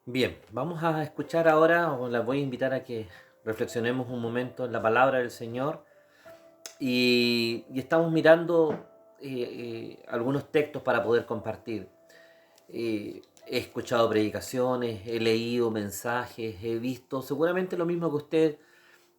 Bien, vamos a escuchar ahora, o las voy a invitar a que reflexionemos un momento en la palabra del Señor y estamos mirando algunos textos para poder compartir. He escuchado predicaciones, he leído mensajes, he visto seguramente lo mismo que usted,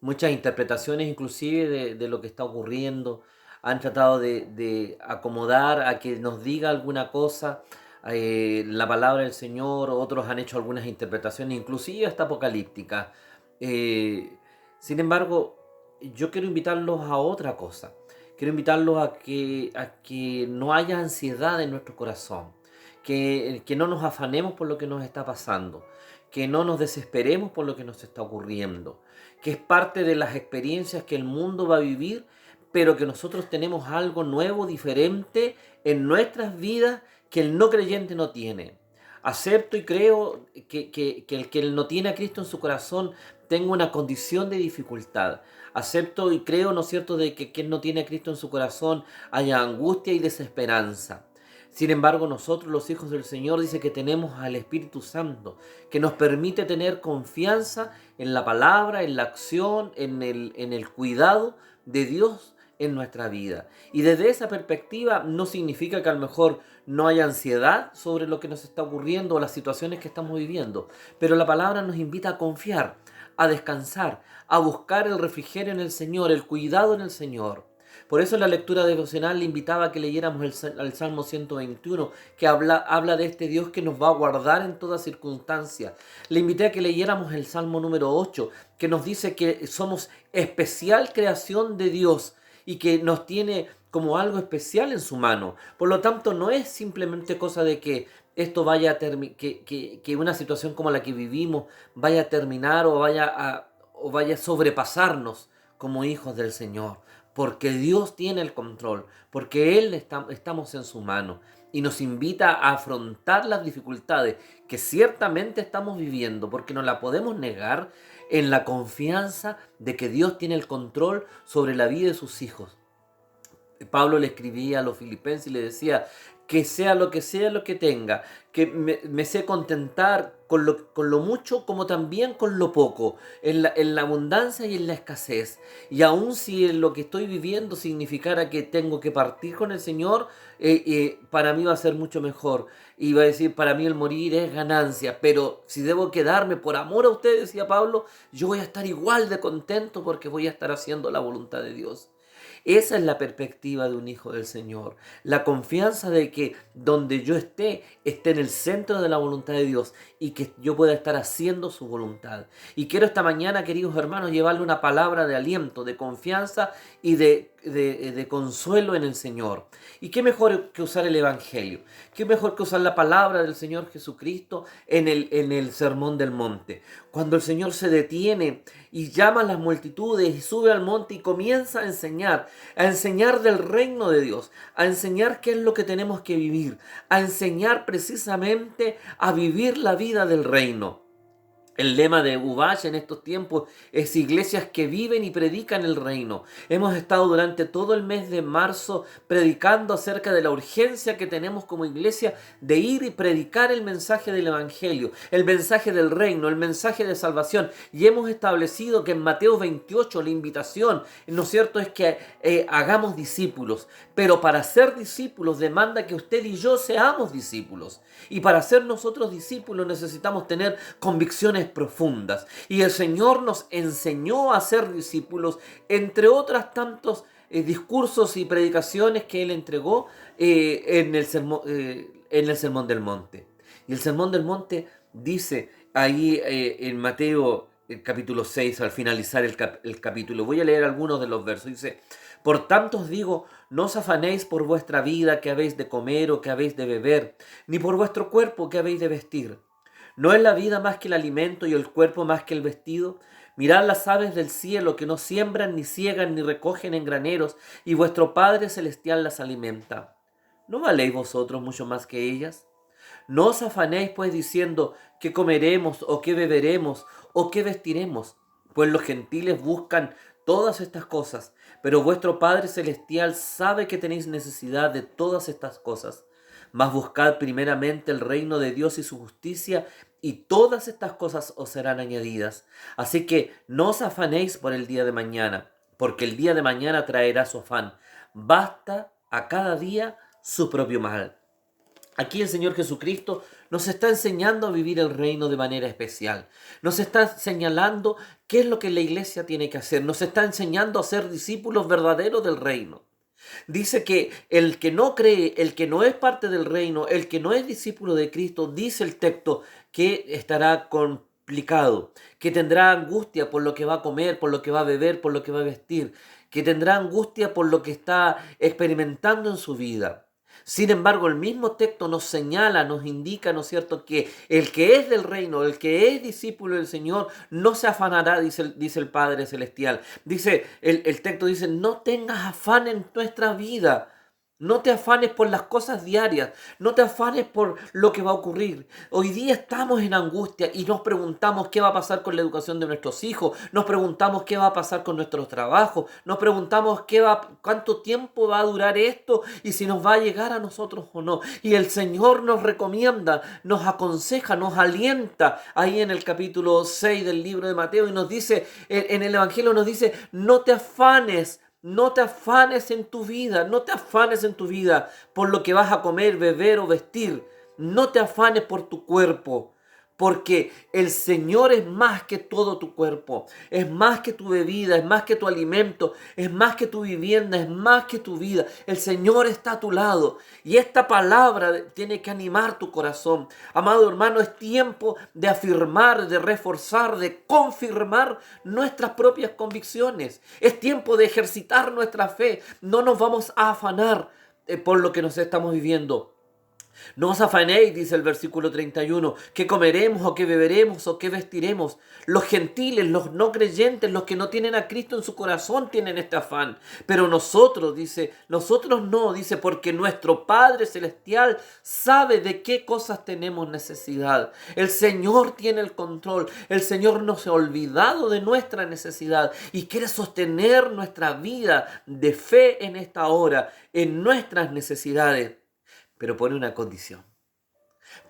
muchas interpretaciones inclusive de lo que está ocurriendo. Han tratado de acomodar a que nos diga alguna cosa la palabra del Señor, otros han hecho algunas interpretaciones, inclusive hasta apocalípticas. Eh, Sin embargo, yo quiero invitarlos a otra cosa. Quiero invitarlos a que no haya ansiedad en nuestro corazón, que no nos afanemos por lo que nos está pasando, que no nos desesperemos por lo que nos está ocurriendo, que es parte de las experiencias que el mundo va a vivir, pero que nosotros tenemos algo nuevo, diferente en nuestras vidas que el no creyente no tiene. Acepto y creo que el no tiene a Cristo en su corazón tenga una condición de dificultad. Acepto y creo, ¿no es cierto?, de que quien no tiene a Cristo en su corazón haya angustia y desesperanza. Sin embargo, nosotros los hijos del Señor dice que tenemos al Espíritu Santo, que nos permite tener confianza en la palabra, en la acción, en el cuidado de Dios en nuestra vida. Y desde esa perspectiva no significa que a lo mejor no haya ansiedad sobre lo que nos está ocurriendo o las situaciones que estamos viviendo, pero la palabra nos invita a confiar, a descansar, a buscar el refrigerio en el Señor, el cuidado en el Señor. Por eso en la lectura devocional le invitaba a que leyéramos el Salmo 121, que habla de este Dios que nos va a guardar en toda circunstancia. Le invité a que leyéramos el Salmo número 8, que nos dice que somos especial creación de Dios y que nos tiene como algo especial en su mano. Por lo tanto, no es simplemente cosa de que esto vaya a que una situación como la que vivimos vaya a terminar o vaya a sobrepasarnos como hijos del Señor, porque Dios tiene el control, porque estamos en su mano y nos invita a afrontar las dificultades que ciertamente estamos viviendo, porque no la podemos negar, en la confianza de que Dios tiene el control sobre la vida de sus hijos. Pablo le escribía a los filipenses y le decía que sea lo que tenga, que me sé contentar con lo mucho como también con lo poco, en la abundancia y en la escasez. Y aun si en lo que estoy viviendo significara que tengo que partir con el Señor, para mí va a ser mucho mejor. Y va a decir, para mí el morir es ganancia, pero si debo quedarme por amor a usted, decía Pablo, yo voy a estar igual de contento porque voy a estar haciendo la voluntad de Dios. Esa es la perspectiva de un hijo del Señor. La confianza de que donde yo esté en el centro de la voluntad de Dios y que yo pueda estar haciendo su voluntad. Y quiero esta mañana, queridos hermanos, llevarle una palabra de aliento, de confianza y de consuelo en el Señor. ¿Y qué mejor que usar el Evangelio? ¿Qué mejor que usar la palabra del Señor Jesucristo en el Sermón del Monte? Cuando el Señor se detiene y llama a las multitudes y sube al monte y comienza a enseñar del reino de Dios, a enseñar qué es lo que tenemos que vivir, a enseñar precisamente a vivir la vida del reino. El lema de Uvash en estos tiempos es iglesias que viven y predican el reino. Hemos estado durante todo el mes de marzo predicando acerca de la urgencia que tenemos como iglesia de ir y predicar el mensaje del Evangelio, el mensaje del reino, el mensaje de salvación. Y hemos establecido que en Mateo 28 la invitación, ¿no es cierto?, es que hagamos discípulos. Pero para ser discípulos demanda que usted y yo seamos discípulos. Y para ser nosotros discípulos necesitamos tener convicciones profundas. Y el Señor nos enseñó a ser discípulos, entre otras tantos discursos y predicaciones que Él entregó en el Sermón del Monte. Y el Sermón del Monte dice ahí en Mateo el capítulo 6, al finalizar el capítulo, voy a leer algunos de los versos, dice: por tanto os digo, no os afanéis por vuestra vida, que habéis de comer o que habéis de beber, ni por vuestro cuerpo, que habéis de vestir. ¿No es la vida más que el alimento y el cuerpo más que el vestido? Mirad las aves del cielo, que no siembran, ni ciegan, ni recogen en graneros, y vuestro Padre Celestial las alimenta. ¿No valéis vosotros mucho más que ellas? No os afanéis pues diciendo qué comeremos o qué beberemos o qué vestiremos, pues los gentiles buscan todas estas cosas, pero vuestro Padre Celestial sabe que tenéis necesidad de todas estas cosas. mas buscad primeramente el reino de Dios y su justicia, y todas estas cosas os serán añadidas. Así que no os afanéis por el día de mañana, porque el día de mañana traerá su afán. Basta a cada día su propio mal. Aquí el Señor Jesucristo nos está enseñando a vivir el reino de manera especial. Nos está señalando qué es lo que la iglesia tiene que hacer. Nos está enseñando a ser discípulos verdaderos del reino. Dice que el que no cree, el que no es parte del reino, el que no es discípulo de Cristo, dice el texto que estará complicado, que tendrá angustia por lo que va a comer, por lo que va a beber, por lo que va a vestir, que tendrá angustia por lo que está experimentando en su vida. Sin embargo, el mismo texto nos señala, nos indica, ¿no es cierto?, que el que es del reino, el que es discípulo del Señor, no se afanará, dice el Padre Celestial. Dice, el texto dice, no tengas afán en nuestra vida. No te afanes por las cosas diarias, no te afanes por lo que va a ocurrir. Hoy día estamos en angustia y nos preguntamos qué va a pasar con la educación de nuestros hijos, nos preguntamos qué va a pasar con nuestros trabajos, nos preguntamos cuánto tiempo va a durar esto y si nos va a llegar a nosotros o no. Y el Señor nos recomienda, nos aconseja, nos alienta ahí en el capítulo 6 del libro de Mateo y nos dice, en el Evangelio nos dice, no te afanes. No te afanes en tu vida, no te afanes en tu vida por lo que vas a comer, beber o vestir. No te afanes por tu cuerpo, porque el Señor es más que todo tu cuerpo, es más que tu bebida, es más que tu alimento, es más que tu vivienda, es más que tu vida. El Señor está a tu lado y esta palabra tiene que animar tu corazón. Amado hermano, es tiempo de afirmar, de reforzar, de confirmar nuestras propias convicciones. Es tiempo de ejercitar nuestra fe. No nos vamos a afanar por lo que nos estamos viviendo. No os afanéis, dice el versículo 31, qué comeremos o qué beberemos o qué vestiremos. Los gentiles, los no creyentes, los que no tienen a Cristo en su corazón tienen este afán. Pero nosotros, dice, nosotros no, dice, porque nuestro Padre Celestial sabe de qué cosas tenemos necesidad. El Señor tiene el control. El Señor no se ha olvidado de nuestra necesidad y quiere sostener nuestra vida de fe en esta hora, en nuestras necesidades. Pero pone una condición.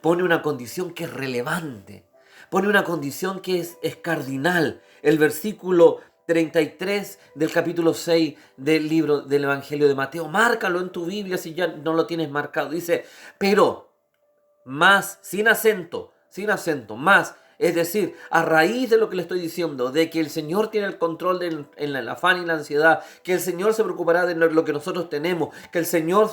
Pone una condición que es relevante. Pone una condición que es cardinal. El versículo 33 del capítulo 6 del libro del Evangelio de Mateo. Márcalo en tu Biblia si ya no lo tienes marcado. Dice, pero más, sin acento, más. Es decir, a raíz de lo que le estoy diciendo, de que el Señor tiene el control en el afán y la ansiedad, que el Señor se preocupará de lo que nosotros tenemos, que el Señor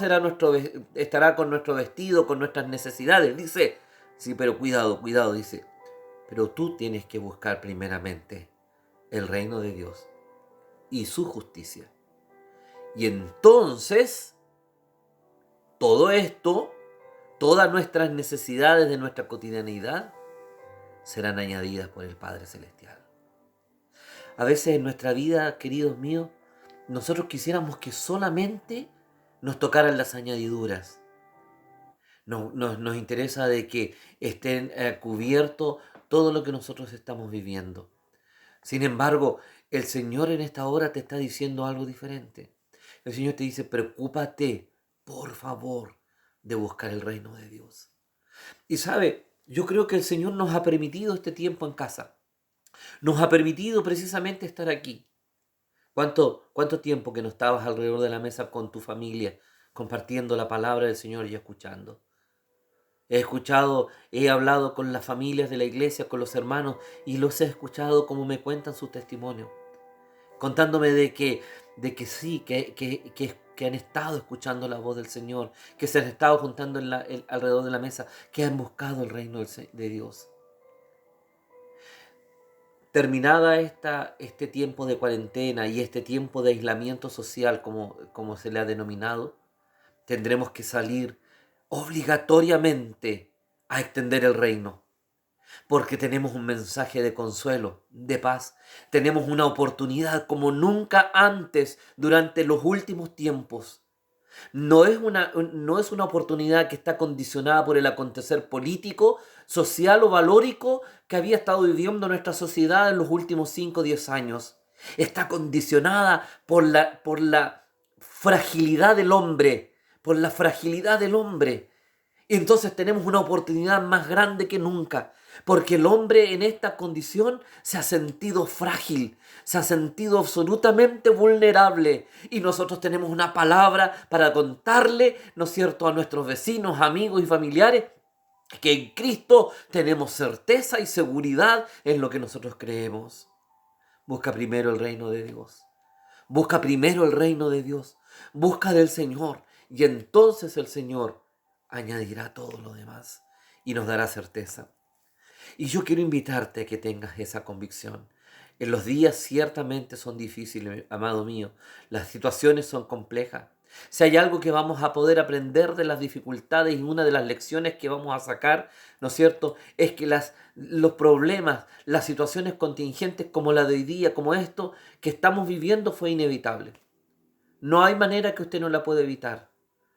estará con nuestro vestido, con nuestras necesidades. Dice, sí, pero cuidado, dice, pero tú tienes que buscar primeramente el reino de Dios y su justicia. Y entonces, todo esto, todas nuestras necesidades de nuestra cotidianidad, serán añadidas por el Padre Celestial. A veces en nuestra vida, queridos míos, nosotros quisiéramos que solamente nos tocaran las añadiduras. Nos interesa de que estén cubierto todo lo que nosotros estamos viviendo. Sin embargo, el Señor en esta hora te está diciendo algo diferente. El Señor te dice, preocúpate, por favor, de buscar el reino de Dios. Y sabe, yo creo que el Señor nos ha permitido este tiempo en casa. Nos ha permitido precisamente estar aquí. ¿Cuánto tiempo que no estabas alrededor de la mesa con tu familia, compartiendo la palabra del Señor y escuchando? He hablado con las familias de la iglesia, con los hermanos, y los he escuchado como me cuentan sus testimonios, contándome de que sí, que han estado escuchando la voz del Señor, que se han estado juntando alrededor de la mesa, que han buscado el reino de Dios. Terminada este tiempo de cuarentena y este tiempo de aislamiento social, como se le ha denominado, tendremos que salir obligatoriamente a extender el reino. Porque tenemos un mensaje de consuelo, de paz. Tenemos una oportunidad como nunca antes durante los últimos tiempos. No es una oportunidad que está condicionada por el acontecer político, social o valórico que había estado viviendo nuestra sociedad en los últimos 5 o 10 años. Está condicionada por la fragilidad del hombre, Y entonces tenemos una oportunidad más grande que nunca, porque el hombre en esta condición se ha sentido frágil, se ha sentido absolutamente vulnerable. Y nosotros tenemos una palabra para contarle, ¿no es cierto?, a nuestros vecinos, amigos y familiares, que en Cristo tenemos certeza y seguridad en lo que nosotros creemos. Busca primero el reino de Dios. Busca primero el reino de Dios. Busca del Señor. Y entonces el Señor añadirá todo lo demás y nos dará certeza. Y yo quiero invitarte a que tengas esa convicción. En los días ciertamente son difíciles, amado mío. Las situaciones son complejas. Si hay algo que vamos a poder aprender de las dificultades y una de las lecciones que vamos a sacar, ¿no es cierto?, es que los problemas, las situaciones contingentes como la de hoy día, como esto que estamos viviendo, fue inevitable. No hay manera que usted no la pueda evitar.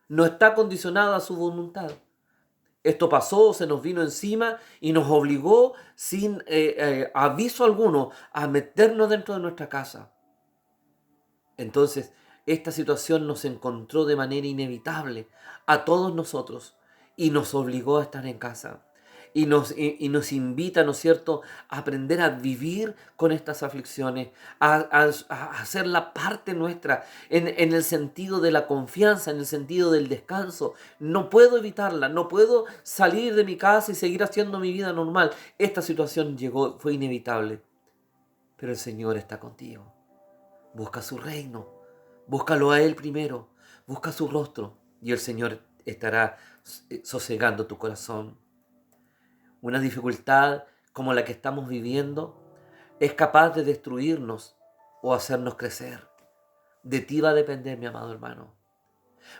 No está condicionada a su voluntad. Esto pasó, se nos vino encima y nos obligó sin aviso alguno a meternos dentro de nuestra casa. Entonces, esta situación nos encontró de manera inevitable a todos nosotros y nos obligó a estar en casa. Y nos invita, ¿no es cierto?, a aprender a vivir con estas aflicciones, a hacerla parte nuestra, en el sentido de la confianza, en el sentido del descanso. No puedo evitarla, no puedo salir de mi casa y seguir haciendo mi vida normal. Esta situación llegó, fue inevitable, pero el Señor está contigo. Busca su reino, búscalo a Él primero, busca su rostro y el Señor estará sosegando tu corazón. Una dificultad como la que estamos viviendo es capaz de destruirnos o hacernos crecer. De ti va a depender, mi amado hermano.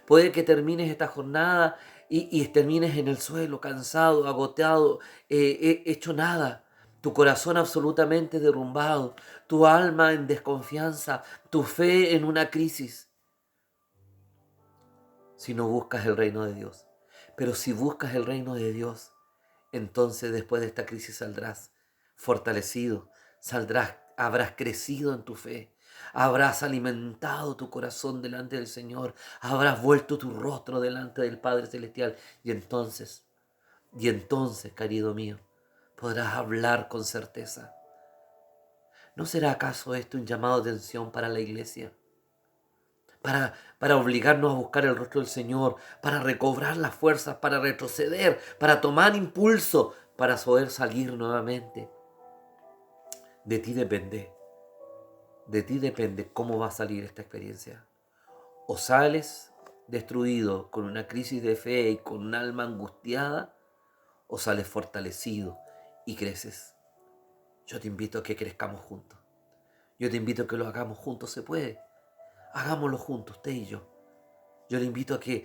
Puede que termines esta jornada y termines en el suelo, cansado, agotado, hecho nada. Tu corazón absolutamente derrumbado, tu alma en desconfianza, tu fe en una crisis. Si no buscas el reino de Dios. Pero si buscas el reino de Dios, entonces después de esta crisis saldrás fortalecido, habrás crecido en tu fe, habrás alimentado tu corazón delante del Señor, habrás vuelto tu rostro delante del Padre Celestial y entonces, querido mío, podrás hablar con certeza. ¿No será acaso esto un llamado de atención para la iglesia? Para obligarnos a buscar el rostro del Señor, para recobrar las fuerzas, para retroceder, para tomar impulso, para poder salir nuevamente. De ti depende cómo va a salir esta experiencia. O sales destruido con una crisis de fe y con un alma angustiada, o sales fortalecido y creces. Yo te invito a que crezcamos juntos. Yo te invito a que lo hagamos juntos, se puede. Hagámoslo juntos, usted y yo. Yo le invito a que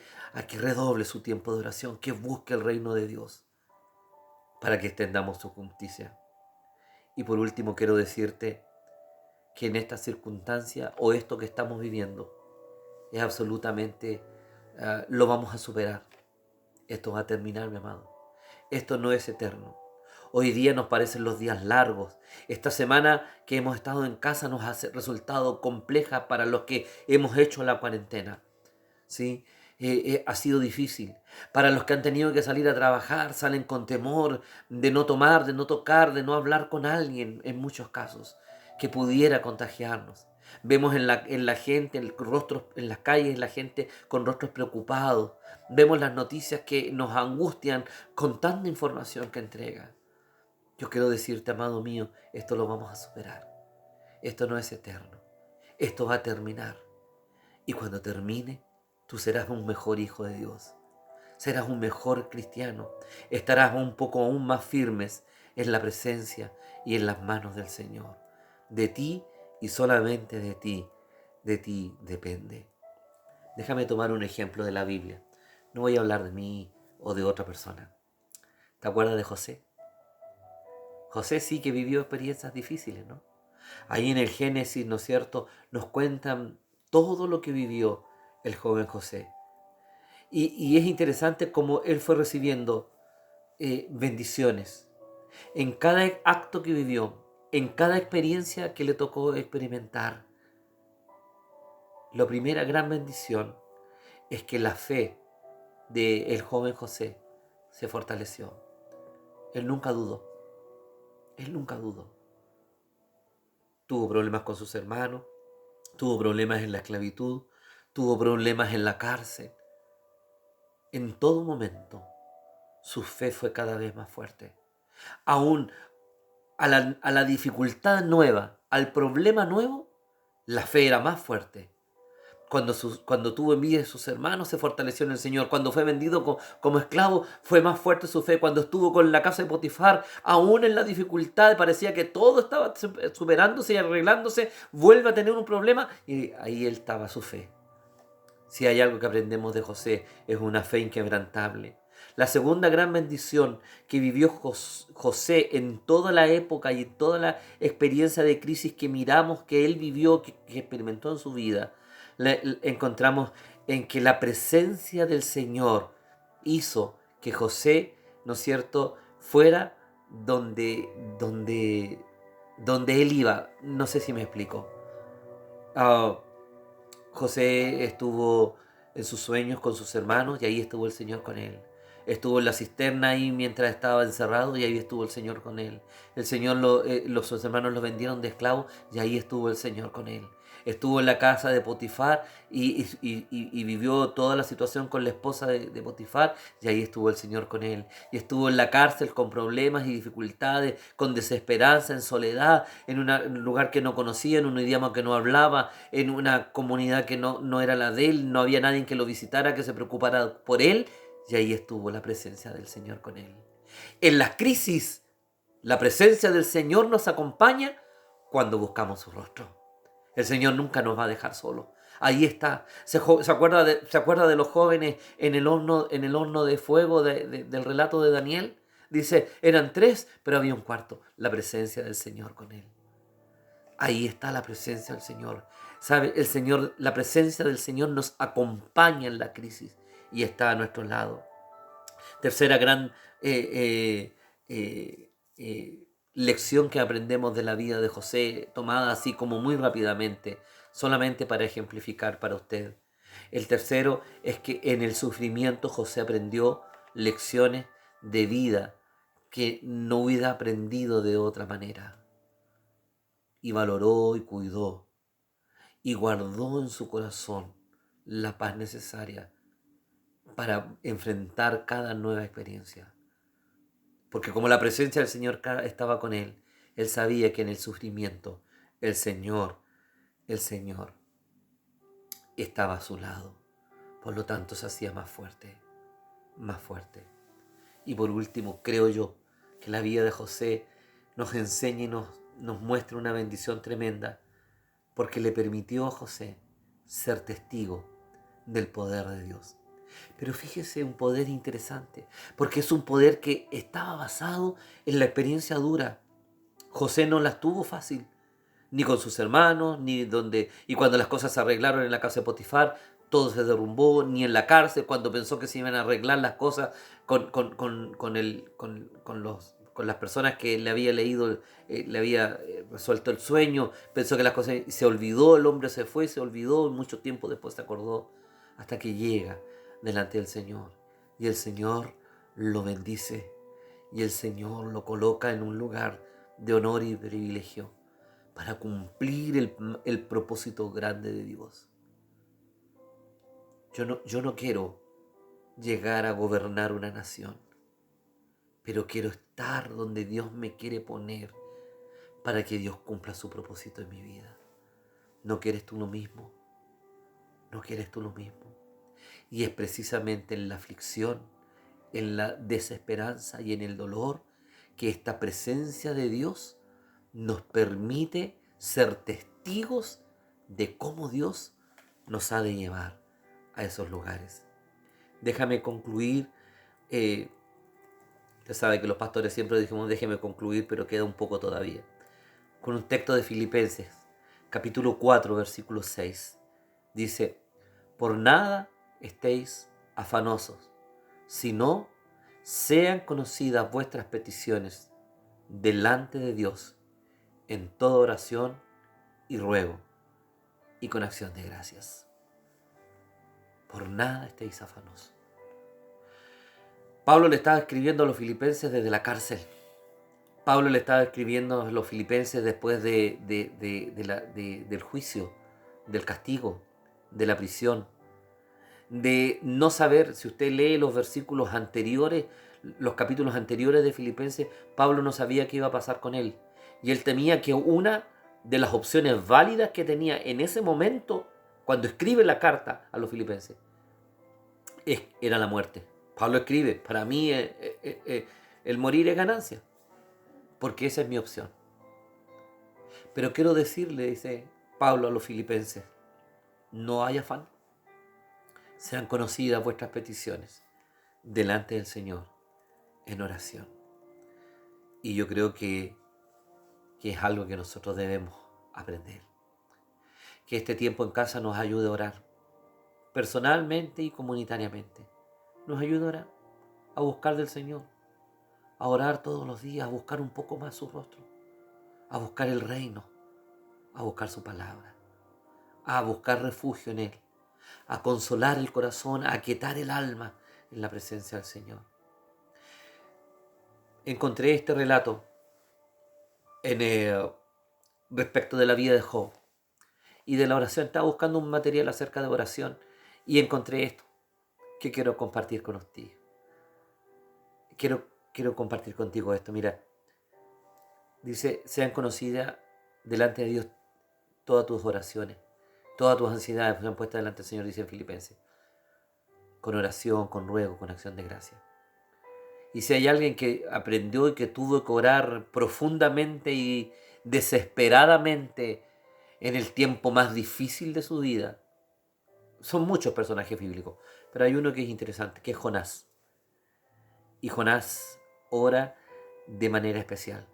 redoble su tiempo de oración, que busque el reino de Dios para que extendamos su justicia. Y por último quiero decirte que en esta circunstancia o esto que estamos viviendo es absolutamente, lo vamos a superar. Esto va a terminar, mi amado. Esto no es eterno. Hoy día nos parecen los días largos. Esta semana que hemos estado en casa nos ha resultado compleja para los que hemos hecho la cuarentena. ¿Sí? Ha sido difícil. Para los que han tenido que salir a trabajar, salen con temor de no tomar, de no tocar, de no hablar con alguien, en muchos casos, que pudiera contagiarnos. Vemos en la gente, en las calles, la gente con rostros preocupados. Vemos las noticias que nos angustian con tanta información que entrega. Yo quiero decirte, amado mío, esto lo vamos a superar. Esto no es eterno. Esto va a terminar. Y cuando termine, tú serás un mejor hijo de Dios. Serás un mejor cristiano. Estarás un poco aún más firmes en la presencia y en las manos del Señor. De ti y solamente de ti depende. Déjame tomar un ejemplo de la Biblia. No voy a hablar de mí o de otra persona. ¿Te acuerdas de José? José sí que vivió experiencias difíciles, ¿no? Ahí en el Génesis, ¿no es cierto?, nos cuentan todo lo que vivió el joven José. Y es interesante cómo él fue recibiendo bendiciones en cada acto que vivió, en cada experiencia que le tocó experimentar. La primera gran bendición es que la fe del joven José se fortaleció. Él nunca dudó. Él nunca dudó. Tuvo problemas con sus hermanos, tuvo problemas en la esclavitud, tuvo problemas en la cárcel. En todo momento, su fe fue cada vez más fuerte. Aún a la dificultad nueva, al problema nuevo, la fe era más fuerte. Cuando tuvo envidia de sus hermanos, se fortaleció en el Señor. Cuando fue vendido como esclavo, fue más fuerte su fe. Cuando estuvo con la casa de Potifar, aún en la dificultad, parecía que todo estaba superándose y arreglándose, vuelve a tener un problema y ahí él estaba su fe. Si hay algo que aprendemos de José, es una fe inquebrantable. La segunda gran bendición que vivió José en toda la época y en toda la experiencia de crisis que miramos, que él vivió, que experimentó en su vida, encontramos en que la presencia del Señor hizo que José, ¿no es cierto?, fuera donde él iba. No sé si me explico. José estuvo en sus sueños con sus hermanos y ahí estuvo el Señor con él. Estuvo en la cisterna ahí mientras estaba encerrado y ahí estuvo el Señor con él. El Señor, sus hermanos lo vendieron de esclavo y ahí estuvo el Señor con él. Estuvo en la casa de Potifar y vivió toda la situación con la esposa de Potifar y ahí estuvo el Señor con él. Y estuvo en la cárcel con problemas y dificultades, con desesperanza, en soledad, en un lugar que no conocía, en un idioma que no hablaba, en una comunidad que no era la de él, no había nadie que lo visitara, que se preocupara por él. Y ahí estuvo la presencia del Señor con él. En las crisis, la presencia del Señor nos acompaña cuando buscamos su rostro. El Señor nunca nos va a dejar solos. Ahí está. ¿Se acuerda de los jóvenes en el horno de fuego del relato de Daniel? Dice, eran 3, pero había un cuarto. La presencia del Señor con él. Ahí está la presencia del Señor. ¿Sabe? La presencia del Señor nos acompaña en la crisis y está a nuestro lado. Tercera gran lección que aprendemos de la vida de José, tomada así como muy rápidamente, solamente para ejemplificar para usted. El tercero es que en el sufrimiento José aprendió lecciones de vida que no hubiera aprendido de otra manera. Y valoró y cuidó y guardó en su corazón la paz necesaria para enfrentar cada nueva experiencia. Porque como la presencia del Señor estaba con él, él sabía que en el sufrimiento el Señor estaba a su lado. Por lo tanto se hacía más fuerte, más fuerte. Y por último, creo yo que la vida de José nos enseña y nos muestra una bendición tremenda, porque le permitió a José ser testigo del poder de Dios. Pero fíjese, un poder interesante, porque es un poder que estaba basado en la experiencia dura. José no las tuvo fácil, ni con sus hermanos, y cuando las cosas se arreglaron en la casa de Potifar, todo se derrumbó, ni en la cárcel, cuando pensó que se iban a arreglar las cosas con las personas que le había leído, le había resuelto el sueño, pensó que las cosas, se olvidó, el hombre se fue, se olvidó, y mucho tiempo después se acordó, hasta que llega delante del Señor, y el Señor lo bendice, y el Señor lo coloca en un lugar de honor y privilegio, para cumplir el propósito grande de Dios. Yo no quiero llegar a gobernar una nación, pero quiero estar donde Dios me quiere poner para que Dios cumpla su propósito en mi vida. ¿No quieres tú lo mismo? ¿No quieres tú lo mismo? Y es precisamente en la aflicción, en la desesperanza y en el dolor que esta presencia de Dios nos permite ser testigos de cómo Dios nos ha de llevar a esos lugares. Déjame concluir. Usted sabe que los pastores siempre dijimos déjeme concluir, pero queda un poco todavía. Con un texto de Filipenses, capítulo 4, versículo 6. Dice, por nada estéis afanosos, sino sean conocidas vuestras peticiones delante de Dios en toda oración y ruego y con acción de gracias. Por nada estéis afanosos. Pablo le estaba escribiendo a los filipenses desde la cárcel. Pablo le estaba escribiendo a los filipenses después del juicio, del castigo, de la prisión, de no saber. Si usted lee los versículos anteriores, los capítulos anteriores de Filipenses, Pablo no sabía qué iba a pasar con él. Y él temía que una de las opciones válidas que tenía en ese momento, cuando escribe la carta a los filipenses, era la muerte. Pablo escribe, para mí el morir es ganancia, porque esa es mi opción. Pero quiero decirle, dice Pablo a los filipenses, no hay afán. Sean conocidas vuestras peticiones delante del Señor en oración. Y yo creo que es algo que nosotros debemos aprender. Que este tiempo en casa nos ayude a orar, personalmente y comunitariamente. Nos ayude a orar, a buscar del Señor, a orar todos los días, a buscar un poco más su rostro, a buscar el reino, a buscar su palabra, a buscar refugio en Él, a consolar el corazón, a aquietar el alma en la presencia del Señor. Encontré este relato respecto de la vida de Job y de la oración. Estaba buscando un material acerca de oración y encontré esto que quiero compartir con ustedes. Quiero compartir contigo esto. Mira, dice, sean conocidas delante de Dios todas tus oraciones, todas tus ansiedades sean puestas delante del Señor, dice en Filipenses, con oración, con ruego, con acción de gracia. Y si hay alguien que aprendió y que tuvo que orar profundamente y desesperadamente en el tiempo más difícil de su vida, son muchos personajes bíblicos, pero hay uno que es interesante, que es Jonás. Y Jonás ora de manera especial,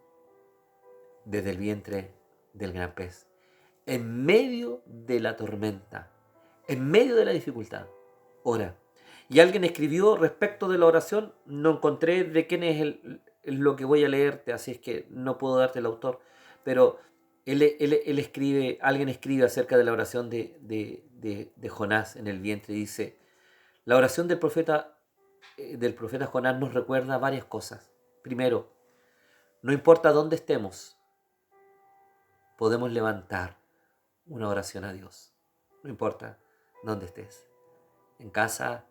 desde el vientre del gran pez, en medio de la tormenta, en medio de la dificultad, ora. Y alguien escribió respecto de la oración, no encontré de quién es lo que voy a leerte, así es que no puedo darte el autor, pero alguien escribe acerca de la oración de Jonás en el vientre y dice, la oración del profeta Jonás nos recuerda varias cosas. Primero, no importa dónde estemos, podemos levantar una oración a Dios. No importa dónde estés. En casa,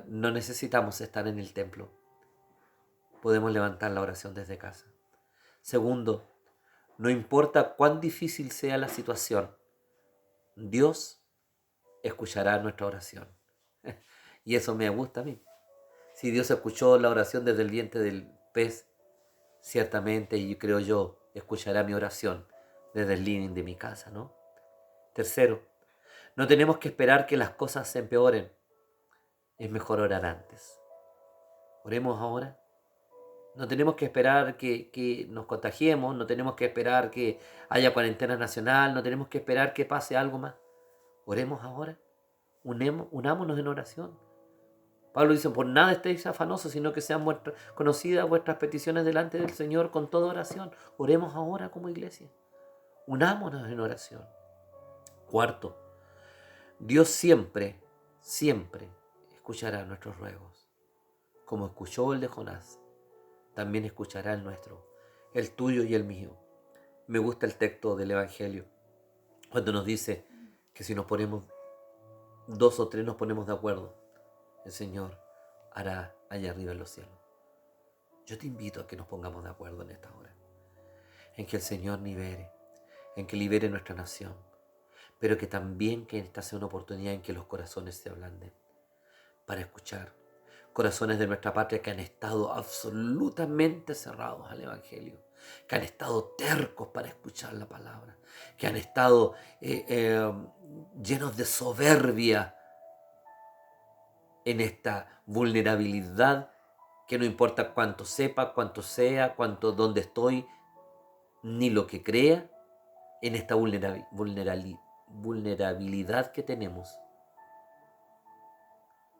no necesitamos estar en el templo. Podemos levantar la oración desde casa. Segundo, no importa cuán difícil sea la situación, Dios escuchará nuestra oración. Y eso me gusta a mí. Si Dios escuchó la oración desde el vientre del pez, ciertamente, y creo yo, escuchará mi oración desde el living de mi casa, ¿no? Tercero, no tenemos que esperar que las cosas se empeoren. Es mejor orar antes. Oremos ahora. No tenemos que esperar que nos contagiemos, no tenemos que esperar que haya cuarentena nacional, no tenemos que esperar que pase algo más. Oremos ahora. Unámonos en oración. Pablo dice, por nada estéis afanosos, sino que sean conocidas vuestras peticiones delante del Señor con toda oración. Oremos ahora como iglesia. Unámonos en oración. Cuarto, Dios siempre, siempre escuchará nuestros ruegos. Como escuchó el de Jonás, también escuchará el nuestro, el tuyo y el mío. Me gusta el texto del Evangelio, cuando nos dice que si nos ponemos, 2 o 3 nos ponemos de acuerdo, el Señor hará allá arriba en los cielos. Yo te invito a que nos pongamos de acuerdo en esta hora, en que el Señor libere, en que libere nuestra nación, pero que también que esta sea una oportunidad en que los corazones se ablanden para escuchar. Corazones de nuestra patria que han estado absolutamente cerrados al Evangelio, que han estado tercos para escuchar la palabra, que han estado llenos de soberbia en esta vulnerabilidad, que no importa cuánto sepa, cuánto sea, dónde estoy, ni lo que crea, en esta vulnerabilidad que tenemos.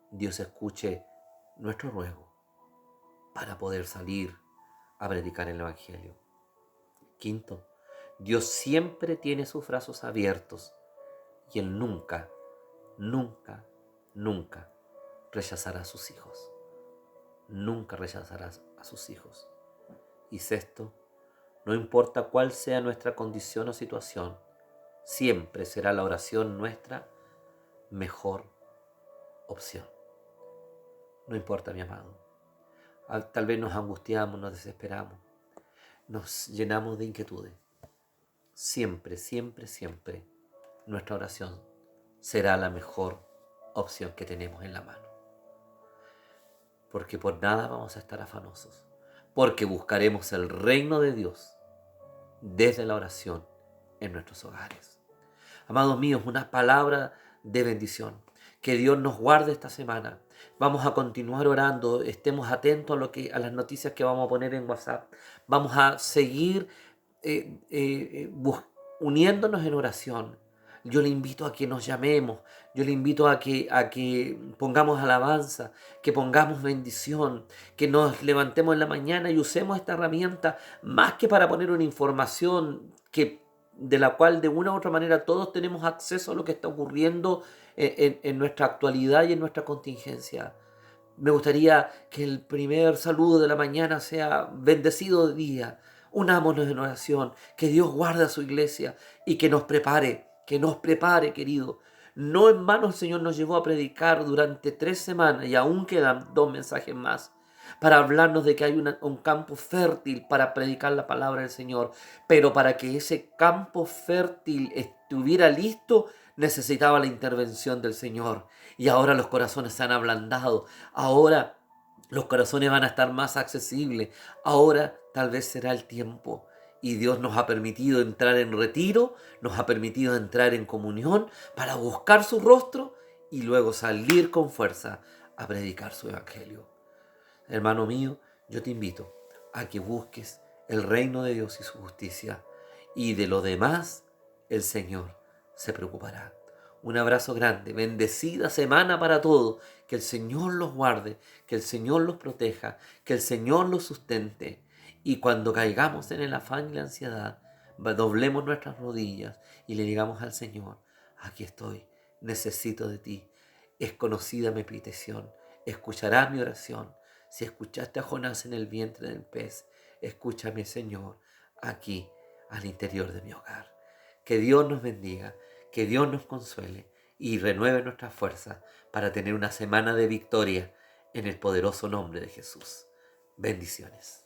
Dios escuche nuestro ruego para poder salir a predicar el Evangelio. Quinto, Dios siempre tiene sus brazos abiertos y Él nunca, nunca, nunca rechazará a sus hijos. nunca rechazará a sus hijos. Y sexto, no importa cuál sea nuestra condición o situación, siempre será la oración nuestra mejor opción. No importa, mi amado. Tal vez nos angustiamos, nos desesperamos, nos llenamos de inquietudes. Siempre, siempre, siempre nuestra oración será la mejor opción que tenemos en la mano. Porque por nada vamos a estar afanosos. Porque buscaremos el reino de Dios desde la oración en nuestros hogares. Amados míos, una palabra de bendición. Que Dios nos guarde esta semana. Vamos a continuar orando. Estemos atentos a las noticias que vamos a poner en WhatsApp. Vamos a seguir uniéndonos en oración. Yo le invito a que nos llamemos. Yo le invito a que pongamos alabanza, que pongamos bendición, que nos levantemos en la mañana y usemos esta herramienta más que para poner una información de la cual de una u otra manera todos tenemos acceso a lo que está ocurriendo en nuestra actualidad y en nuestra contingencia. Me gustaría que el primer saludo de la mañana sea bendecido de día. Unámonos en oración, que Dios guarde a su iglesia y que nos prepare, querido. No en vano el Señor nos llevó a predicar durante 3 semanas y aún quedan 2 mensajes más para hablarnos de que hay un campo fértil para predicar la palabra del Señor. Pero para que ese campo fértil estuviera listo, necesitaba la intervención del Señor. Y ahora los corazones se han ablandado. Ahora los corazones van a estar más accesibles. Ahora tal vez será el tiempo. Y Dios nos ha permitido entrar en retiro, nos ha permitido entrar en comunión para buscar su rostro y luego salir con fuerza a predicar su evangelio. Hermano mío, yo te invito a que busques el reino de Dios y su justicia, y de lo demás el Señor se preocupará. Un abrazo grande, bendecida semana para todos, que el Señor los guarde, que el Señor los proteja, que el Señor los sustente, y cuando caigamos en el afán y la ansiedad, doblemos nuestras rodillas y le digamos al Señor: aquí estoy, necesito de ti, es conocida mi petición, escucharás mi oración. Si escuchaste a Jonás en el vientre del pez, escúchame, Señor, aquí al interior de mi hogar. Que Dios nos bendiga, que Dios nos consuele y renueve nuestras fuerzas para tener una semana de victoria en el poderoso nombre de Jesús. Bendiciones.